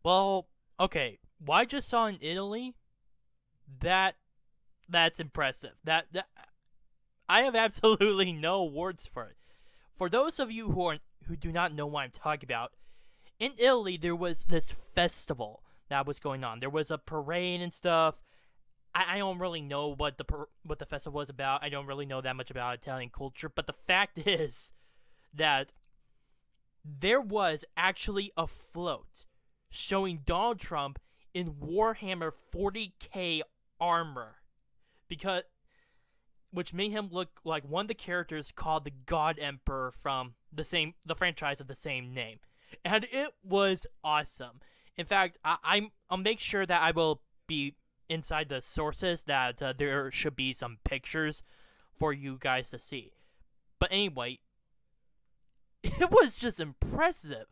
Well, okay. What I just saw in Italy, that that's impressive. That I have absolutely no words for it. For those of you who do not know what I'm talking about, in Italy there was this festival that was going on. There was a parade and stuff. I don't really know what the festival was about. I don't really know that much about Italian culture, but the fact is that there was actually a float showing Donald Trump in Warhammer 40K armor, because which made him look like one of the characters called the God Emperor from the franchise of the same name, and it was awesome. In fact, I'll make sure that I will be inside the sources that there should be some pictures for you guys to see. But anyway, it was just impressive.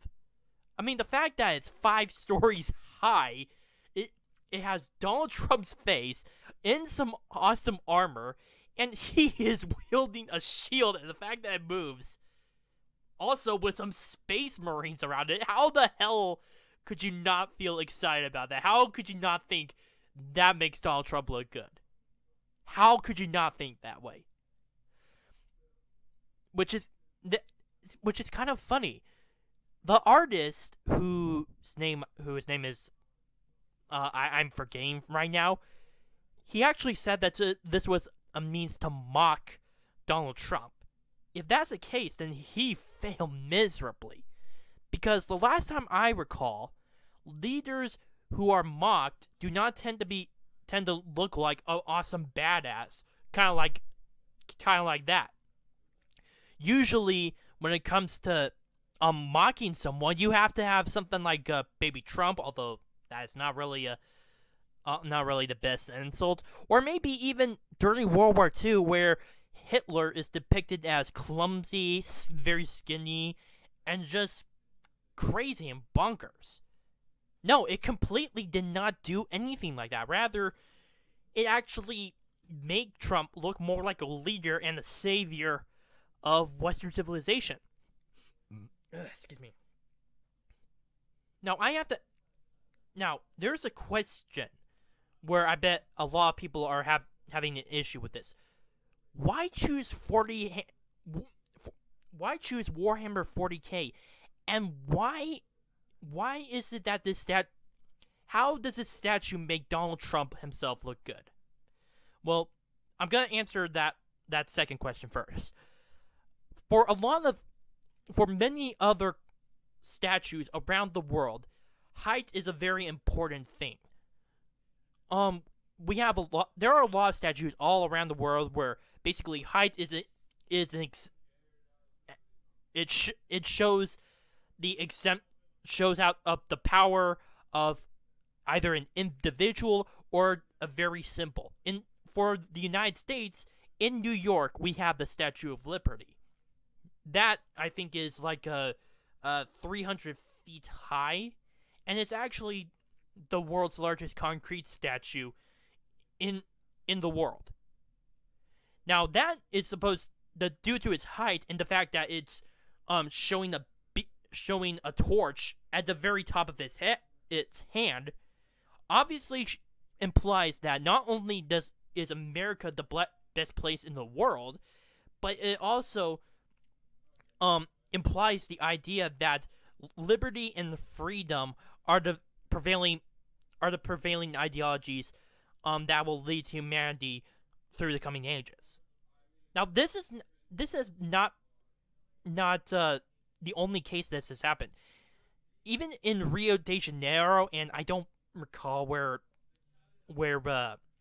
I mean, the fact that it's 5 stories high, it has Donald Trump's face in some awesome armor, and he is wielding a shield, and the fact that it moves, also with some space marines around it. How the hell could you not feel excited about that? How could you not think that makes Donald Trump look good? How could you not think that way? Which is kind of funny. The artist whose name is I'm forgetting right now. He actually said that this was a means to mock Donald Trump. If that's the case, then he failed miserably. Because the last time I recall, leaders who are mocked do not tend to look like an awesome badass, kind of like that. Usually, when it comes to mocking someone, you have to have something like Baby Trump, although that is not really the best insult, or maybe even during World War II, where Hitler is depicted as clumsy, very skinny, and just crazy and bonkers. No, it completely did not do anything like that. Rather, it actually made Trump look more like a leader and a savior of Western civilization. Excuse me. Now, there's a question where I bet a lot of people are having an issue with this. Why choose Why choose Warhammer 40K, and why is it that how does this statue make Donald Trump himself look good? Well, I'm gonna answer that second question first. For many other statues around the world, height is a very important thing. There are a lot of statues all around the world where basically height it shows out of the power of either an individual or a very symbol. For the United States, in New York, we have the Statue of Liberty. That, I think, is like 300 feet high, and it's actually the world's largest concrete statue in the world. Now, that is due to its height and the fact that it's showing a torch at the very top of its hand, obviously implies that not only is America the best place in the world, but it also implies the idea that liberty and freedom are the prevailing ideologies that will lead humanity through the coming ages. Now, this is not the only case this has happened. Even in Rio de Janeiro, and I don't recall where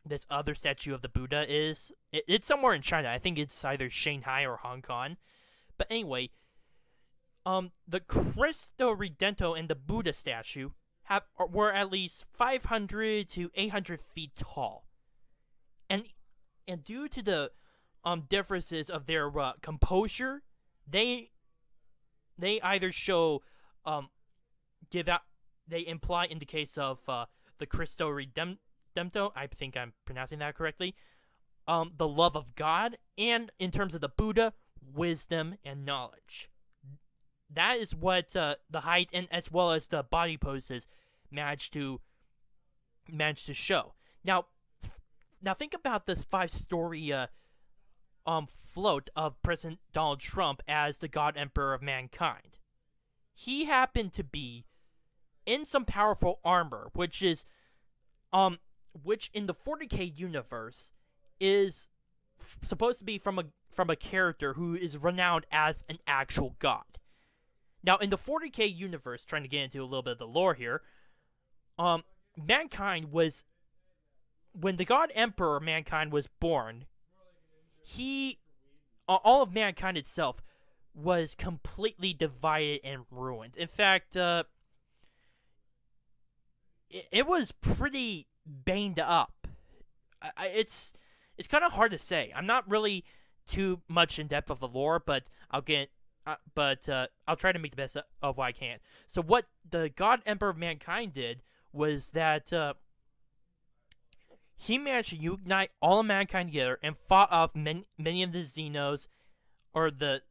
this other statue of the Buddha is. It's somewhere in China. I think it's either Shanghai or Hong Kong. But anyway, the Cristo Redentor and the Buddha statue were at least 500 to 800 feet tall, and due to the differences of their composure, they either show they imply, in the case of the Cristo Redentor, I think I'm pronouncing that correctly, the love of God, and in terms of the Buddha, wisdom and knowledge. That is what the height and as well as the body poses managed to show. Now think about this 5-story float of President Donald Trump as the God Emperor of mankind. He happened to be in some powerful armor, which in the 40K universe is supposed to be from a character who is renowned as an actual god. Now, in the 40K universe, trying to get into a little bit of the lore here, mankind was, when the God Emperor mankind was born, all of mankind itself was completely divided and ruined. In fact, it was pretty banged up. It's kind of hard to say. I'm not really too much in depth of the lore, but I'll try to make the best of what I can. So what the God Emperor of mankind did was that he managed to unite all of mankind together and fought off many of the Xenos, or the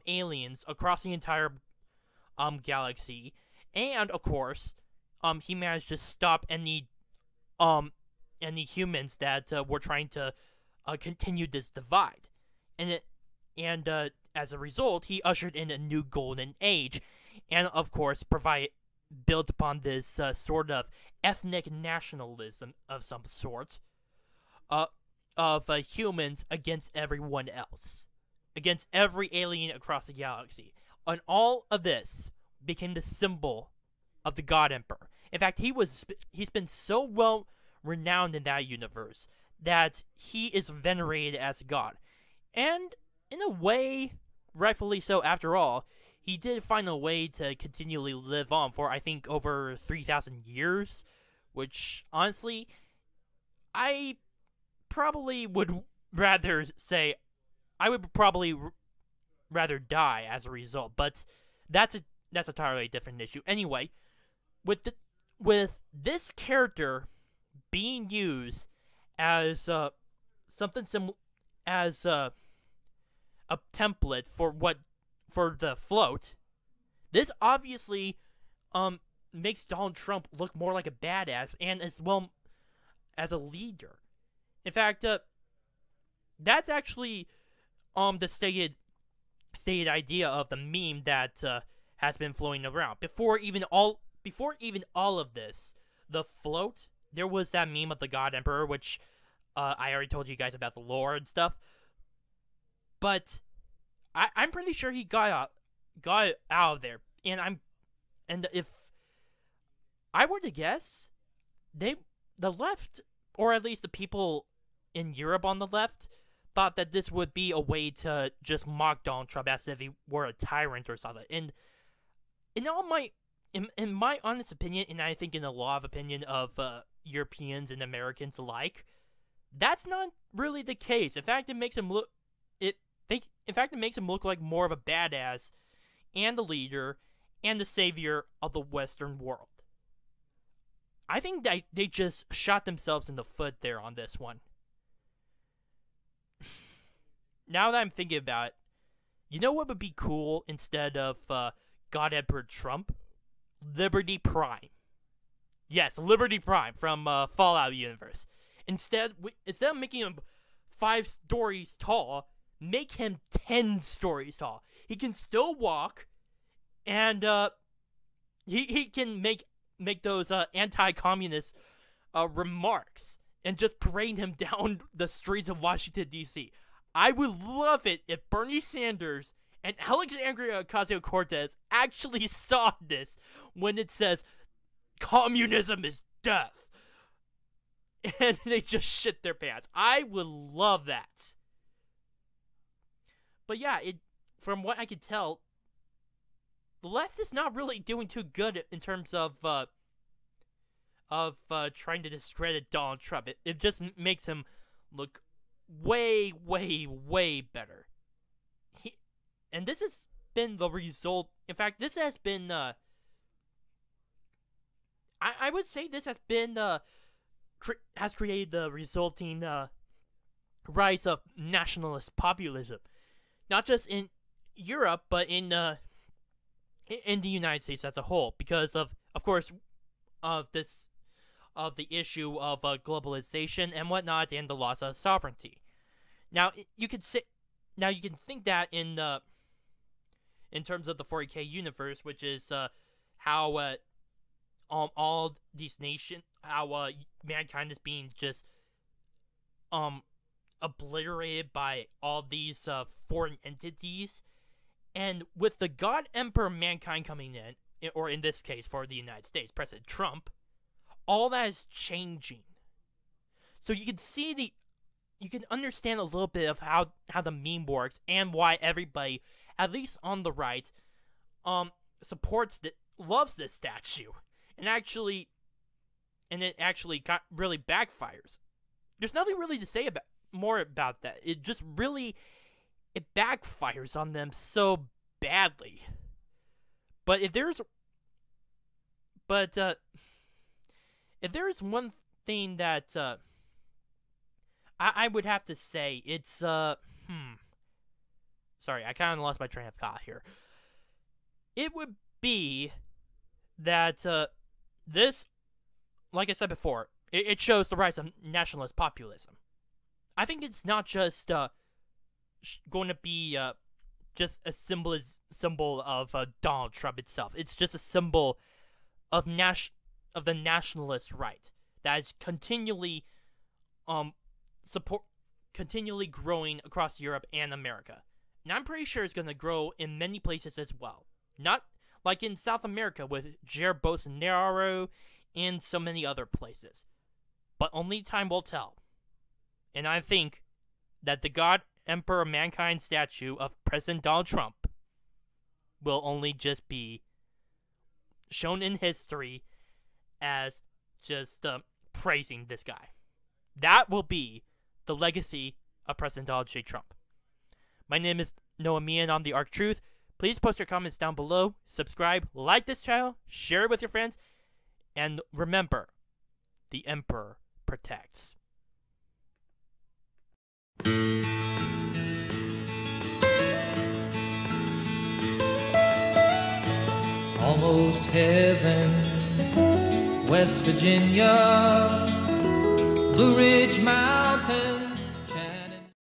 aliens, across the entire galaxy. And of course, he managed to stop any humans that were trying to continue this divide. And as a result, he ushered in a new golden age, and of course built upon this sort of ethnic nationalism of some sort, of humans against everyone else, against every alien across the galaxy. And all of this became the symbol of the God Emperor. In fact, he's been so well renowned in that universe that he is venerated as a god. And in a way, rightfully so after all, he did find a way to continually live on for, I think, over 3,000 years, which, honestly, I probably would rather say, I would probably rather die as a result, but that's entirely a different issue. Anyway, with this character being used as something similar as a template for the float, this obviously makes Donald Trump look more like a badass, and as well as a leader. In fact, that's actually the stated idea of the meme that has been floating around. Before even all of this, the float, there was that meme of the God Emperor, which I already told you guys about the lore and stuff. But I'm pretty sure he got out of there, and if I were to guess, the left, or at least the people in Europe on the left, thought that this would be a way to just mock Donald Trump as if he were a tyrant or something. And in my honest opinion, and I think in a lot of opinion of Europeans and Americans alike, that's not really the case. In fact, it makes him look like more of a badass and the leader and the savior of the Western world. I think that they just shot themselves in the foot there on this one. Now that I'm thinking about it, you know what would be cool instead of God Emperor Trump? Liberty Prime. Yes, Liberty Prime from Fallout universe. Instead of making him 5 stories tall, make him 10 stories tall. He can still walk, and he can make those anti-communist remarks and just parade him down the streets of Washington, D.C. I would love it if Bernie Sanders and Alexandria Ocasio-Cortez actually saw this when it says, communism is death. And they just shit their pants. I would love that. But yeah, from what I can tell, the left is not really doing too good in terms of trying to discredit Donald Trump. It just makes him look way, way, way better. And this has been the result. In fact, this has been I would say this has been has created the resulting rise of nationalist populism, not just in Europe, but in the United States as a whole. Because of course, of the issue of globalization and whatnot, and the loss of sovereignty. Now you can think that in terms of the 40K universe, which is how all these nations, how mankind is being just obliterated by all these foreign entities, and with the God Emperor mankind coming in, or in this case for the United States, President Trump, all that is changing. So you can understand a little bit of how the meme works and why everybody, at least on the right, loves this statue, and it actually really backfires. There's nothing really to say more about that. It backfires on them so badly. But if there's one thing that I would have to say, it's sorry, I kind of lost my train of thought here. It would be that this, like I said before, it shows the rise of nationalist populism. I think it's not just going to be just a symbol of Donald Trump itself. It's just a symbol of the nationalist right that is continually continually growing across Europe and America. And I'm pretty sure it's going to grow in many places as well. Not like in South America with Jair Bolsonaro and so many other places. But only time will tell. And I think that the God Emperor Mankind statue of President Donald Trump will only just be shown in history as just praising this guy. That will be the legacy of President Donald J. Trump. My name is Noah Meehan on The Arc Truth. Please post your comments down below, subscribe, like this channel, share it with your friends, and remember, the Emperor protects. Almost heaven, West Virginia, Blue Ridge Mountain.